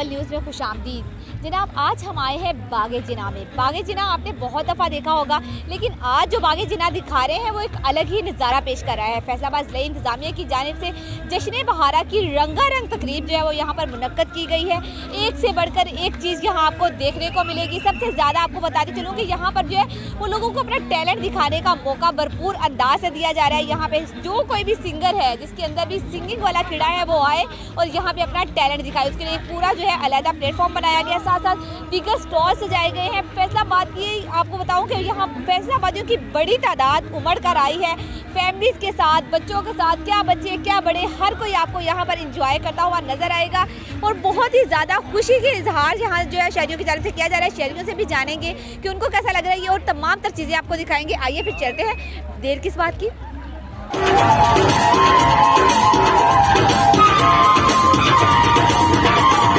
Novel news में खुशामदीद। जनाब, आज हम आए हैं बागे जिना में। बागे जिना आपने बहुत दफ़ा देखा होगा, लेकिन आज जो बागे जिना दिखा रहे हैं वो एक अलग ही नज़ारा पेश कर रहा है। फैसलाबाद ज़िले इंतज़ामिया की जानिब से जश्न बहारा की रंगारंग तकरीब जो है वो यहाँ पर मुनक्कद की गई है। एक से बढ़कर एक चीज़ यहाँ आपको देखने को मिलेगी। सबसे ज़्यादा आपको बताती चलूँ कि यहाँ पर जो है वो लोगों को अपना टैलेंट दिखाने का मौका भरपूर अंदाज से दिया जा रहा है। यहाँ पे जो कोई भी सिंगर है जिसके अंदर भी सिंगिंग वाला कीड़ा है वो आए और यहाँ पे अपना टैलेंट दिखाए। उसके लिए पूरा जो है अलग प्लेटफॉर्म बनाया गया, साथ साथ दीगर स्टॉल सजाए गए हैं। फैसलाबाद की आपको बताऊं कि यहाँ फैसलाबादियों की बड़ी तादाद उमड़ कर आई है, फैमिलीज़ के साथ, बच्चों के साथ। क्या बच्चे क्या बड़े, हर कोई आपको यहाँ पर इंजॉय करता हुआ नजर आएगा और बहुत ही ज़्यादा खुशी के इजहार यहाँ जो है शहरियों की जानिब से किया जा रहा है। शहरियों से भी जानेंगे कि उनको कैसा लग रहा है ये और तमाम तर चीज़ें आपको दिखाएंगे। आइए फिर चलते हैं, देर किस बात की।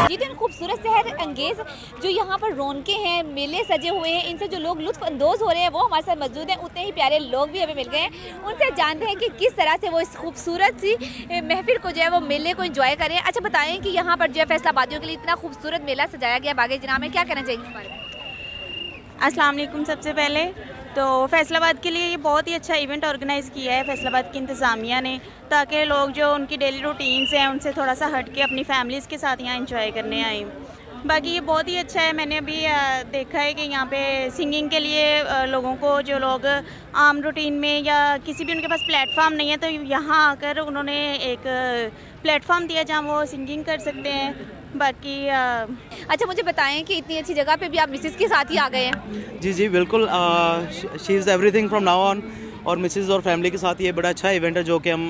जितने खूबसूरत शहर अंगेज जो यहाँ पर रौनकें हैं, मेले सजे हुए हैं, इनसे जो लोग लुत्फ अंदोज़ हो रहे हैं वो हमारे साथ मौजूद हैं। उतने ही प्यारे लोग भी हमें मिल गए हैं, उनसे जानते हैं कि किस तरह से वो इस खूबसूरत सी महफिल को जो है वो मेले को एंजॉय करें। अच्छा बताएं कि यहाँ पर जो है फैसलाबादियों के लिए इतना खूबसूरत मेला सजाया गया बागे जिना में, क्या कहना चाहिए इस बारे में? अस्सलाम वालेकुम। सबसे पहले तो फैसलाबाद के लिए ये बहुत ही अच्छा इवेंट ऑर्गेनाइज़ किया है फैसलाबाद की इंतज़ामिया ने, ताकि लोग जो उनकी डेली रूटीन्स हैं उनसे थोड़ा सा हट के अपनी फैमिलीज़ के साथ यहाँ एंजॉय करने आए। बाकी ये बहुत ही अच्छा है। मैंने अभी देखा है कि यहाँ पे सिंगिंग के लिए लोगों को, जो लोग आम रूटीन में या किसी भी उनके पास प्लेटफॉर्म नहीं है, तो यहाँ आकर उन्होंने एक प्लेटफॉर्म दिया जहाँ वो सिंगिंग कर सकते हैं। बाकी अच्छा मुझे बताएं कि इतनी अच्छी जगह पे भी आप मिसेस के साथ ही आ गए हैं। जी जी बिल्कुल, she is everything from now on. और मिसेस और फैमिली के साथ ये बड़ा अच्छा इवेंट है जो कि हम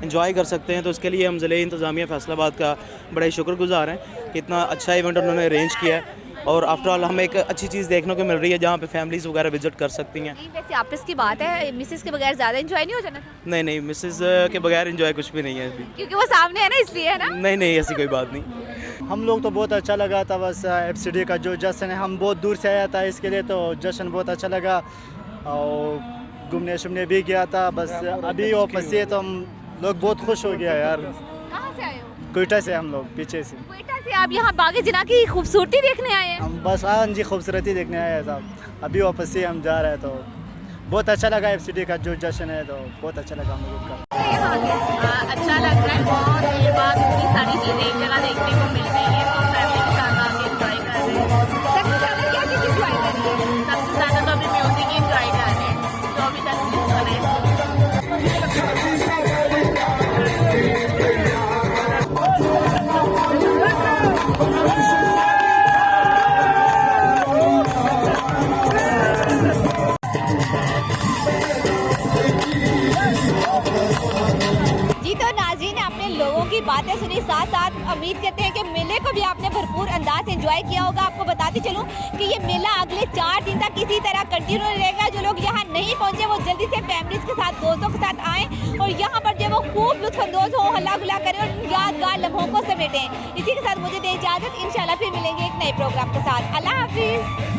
एंजॉय कर सकते हैं। तो इसके लिए हम ज़िले इंतज़ामिया फैसलाबाद का बड़ा ही शुक्रगुजार हैं कि इतना अच्छा इवेंट उन्होंने अरेंज किया है। और आफ्टर ऑल हमें एक अच्छी चीज़ देखने को मिल रही है जहाँ पे फैमिलीज़ वगैरह विजिट कर सकती हैं। वैसे आपस की बात है, मिसेस के बगैर ज़्यादा एंजॉय नहीं हो जाना था? नहीं नहीं, मिसेस के बगैर एंजॉय कुछ भी नहीं है अभी, क्योंकि वो सामने है ना, इसलिए है ना। नहीं नहीं, ऐसी कोई बात नहीं। हम लोग तो बहुत अच्छा लगा था। बस FCD का जो जश्न है, हम बहुत दूर से आया था इसके लिए, तो जश्न बहुत अच्छा लगा और घूमने शूमने भी गया था। बस अभी वापस से तो हम लोग बहुत खुश हो गया यार। कहाँ से आए हो? कोयटा से, हम लोग पीछे से। कोयटा से आप यहाँ बागे जिना की खूबसूरती देखने आए हैं? हम बस हाँ जी, खूबसूरती देखने आए साहब। अभी वापस से हम जा रहे हैं, तो बहुत अच्छा लगा। FCD का जो जश्न है तो बहुत अच्छा लगा हम लोगों का। अच्छा लग रहा है बहुत। ये बात इतनी सारी चीज़ें एक जगह देखने को मिल रही है, तो फैमिली के साथ आके एंजॉय कर रहे हैं। सबसे ज़्यादा क्या चीज़ एंजॉय कर रही है? सबसे ज़्यादा तो अभी म्यूज़िक एंजॉय कर रहे हैं, जो अभी तक नहीं सुने। जी तो नाज़रीन, आपने लोगों की बातें सुनी, साथ साथ उम्मीद करते हैं कि मेले को भी आपने भरपूर अंदाज से एंजॉय किया होगा। आपको बताती चलूं कि ये मेला अगले 4 दिन तक इसी तरह कंटिन्यू रहेगा। जो लोग यहाँ नहीं पहुँचे वो जल्दी से फैमिलीज़ के साथ, दोस्तों के साथ आएँ और यहाँ पर जो वो खूब लुत्फ़अंदोज़ हो, हल्ला गुल्ला करें और यादगार लम्हों को समेटें। इसी के साथ मुझे दें इजाज़त। इंशाल्लाह फिर मिलेंगे एक नए प्रोग्राम के साथ। अल्लाह हाफिज़।